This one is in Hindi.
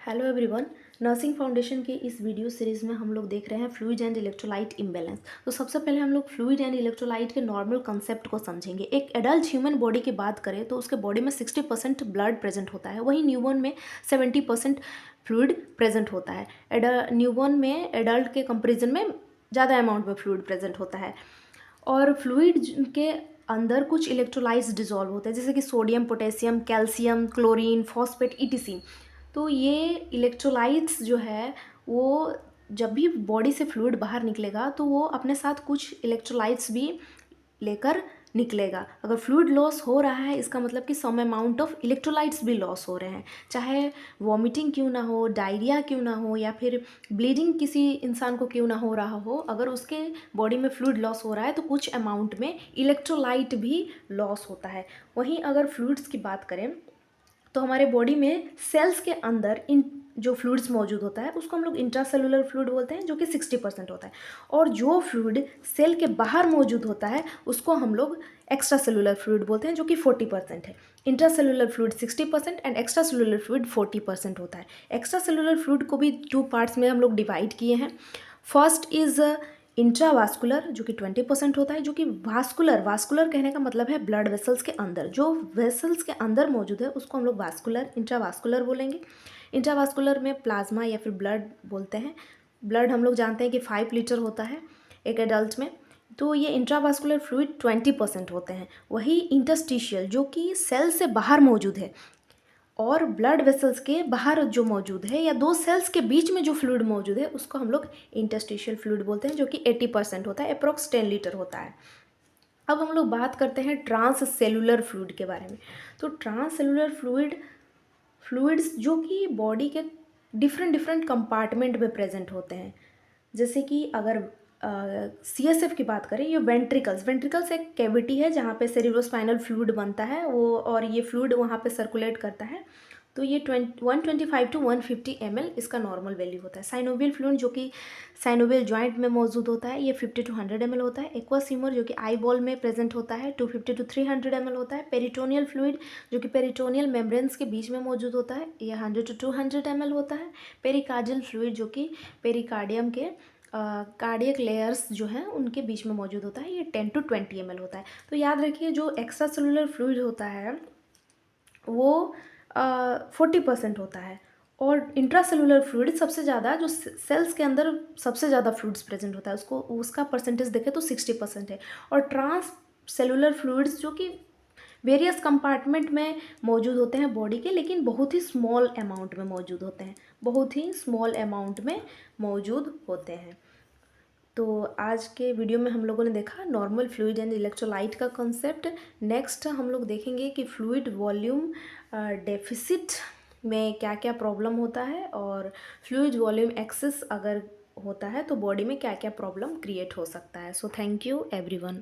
Hello everyone. नर्सिंग फाउंडेशन के इस वीडियो सीरीज़ में हम लोग देख रहे हैं फ्लूइड एंड इलेक्ट्रोलाइट इम्बैलेंस। तो सबसे पहले हम लोग फ्लूइड एंड इलेक्ट्रोलाइट के नॉर्मल कंसेप्ट को समझेंगे। एक एडल्ट ह्यूमन बॉडी की बात करें तो उसके बॉडी में 60% ब्लड प्रेजेंट होता है, वहीं न्यूबॉर्न में 70% फ्लूइड प्रेजेंट होता है। न्यूबॉर्न में एडल्ट के कंपेरिजन में ज़्यादा अमाउंट में फ्लूइड प्रेजेंट होता है। और फ्लूइड के अंदर कुछ इलेक्ट्रोलाइट्स डिजॉल्व होते हैं, जैसे कि sodium, potassium, calcium, chlorine, phosphate, etc. तो ये इलेक्ट्रोलाइट्स जो है वो जब भी बॉडी से फ्लूइड बाहर निकलेगा तो वो अपने साथ कुछ इलेक्ट्रोलाइट्स भी लेकर निकलेगा। अगर फ्लूइड लॉस हो रहा है इसका मतलब कि सम अमाउंट ऑफ इलेक्ट्रोलाइट्स भी लॉस हो रहे हैं, चाहे वॉमिटिंग क्यों ना हो, डायरिया क्यों ना हो, या फिर ब्लीडिंग किसी इंसान को क्यों ना हो रहा हो, अगर उसके बॉडी में फ्लूइड लॉस हो रहा है तो कुछ अमाउंट में इलेक्ट्रोलाइट भी लॉस होता है। वहीं अगर फ्लूइड्स की बात करें तो हमारे बॉडी में सेल्स के अंदर इन जो फ्लूइड्स मौजूद होता है उसको हम लोग इंट्रासेलुलर फ्लूइड बोलते हैं, जो कि 60% होता है। और जो फ्लूइड सेल के बाहर मौजूद होता है उसको हम लोग एक्स्ट्रा सेलुलर फ्लूइड बोलते हैं, जो कि 40% है। Intracellular fluid 60% and extra cellular fluid 40% होता है। एक्स्ट्रा सेलुलर फ्लूइड को भी 2 पार्ट्स में हम लोग डिवाइड किए हैं। फर्स्ट इज़ इंट्रावास्कुलर, जो कि 20% होता है, जो कि वास्कुलर कहने का मतलब है ब्लड वेसल्स के अंदर। जो वेसल्स के अंदर मौजूद है उसको हम लोग इंट्रावास्कुलर बोलेंगे। इंट्रावास्कुलर में प्लाज्मा या फिर ब्लड बोलते हैं। ब्लड हम लोग जानते हैं कि 5 लीटर होता है एक एडल्ट में। तो ये इंट्रावास्कुलर फ्लूइड 20% होते हैं। वही इंटरस्टिशियल, जो कि सेल से बाहर मौजूद है और ब्लड वेसल्स के बाहर जो मौजूद है या दो सेल्स के बीच में जो फ्लूइड मौजूद है उसको हम लोग इंटरस्टिशियल फ्लूइड बोलते हैं, जो कि 80% होता है, अप्रॉक्स 10 लीटर होता है। अब हम लोग बात करते हैं ट्रांस सेलुलर फ्लूइड के बारे में। तो ट्रांस सेलुलर फ्लूइड्स जो कि बॉडी के डिफरेंट कंपार्टमेंट में प्रेजेंट होते हैं। जैसे कि अगर CSF की बात करें, ये वेंट्रिकल्स एक कैविटी है जहाँ पे सेरिब्रोस्पाइनल फ्लूइड बनता है वो, और ये फ्लूइड वहाँ पे सर्कुलेट करता है। तो ये 125 to 150 ml इसका नॉर्मल वैल्यू होता है। साइनोवियल फ्लूइड जो कि साइनोवियल जॉइंट में मौजूद होता है, ये 50 to 100 ml होता है। एक्वस ह्यूमर जो कि आई बॉल में प्रेजेंट होता है, 250 to 300 ml होता है। पेरिटोनियल फ्लूइड जो कि पेरिटोनियल मेम्ब्रेन्स के बीच में मौजूद होता है, ये 100 to 200 ml होता है। पेरिकार्डियल फ्लूइड जो कि पेरिकार्डियम के कार्डियक लेयर्स जो हैं उनके बीच में मौजूद होता है, ये 10 to 20 ml होता है। तो याद रखिए जो एक्स्ट्रा सेलुलर फ्लूइड होता है वो 40% होता है, और इंट्रासेलुलर फ्लूइड सबसे ज़्यादा, जो सेल्स के अंदर सबसे ज़्यादा फ्लूइड्स प्रेजेंट होता है उसको उसका परसेंटेज देखें तो 60% है। और ट्रांस सेलुलर फ्लूइड्स जो कि वेरियस कंपार्टमेंट में मौजूद होते हैं बॉडी के, लेकिन बहुत ही स्मॉल अमाउंट में मौजूद होते हैं, बहुत ही स्मॉल अमाउंट में मौजूद होते हैं। तो आज के वीडियो में हम लोगों ने देखा नॉर्मल फ्लूइड एंड इलेक्ट्रोलाइट का कॉन्सेप्ट। नेक्स्ट हम लोग देखेंगे कि फ्लूइड वॉल्यूम डेफिसिट में क्या क्या प्रॉब्लम होता है, और फ्लूइड वॉल्यूम एक्सेस अगर होता है तो बॉडी में क्या क्या प्रॉब्लम क्रिएट हो सकता है। So thank you everyone.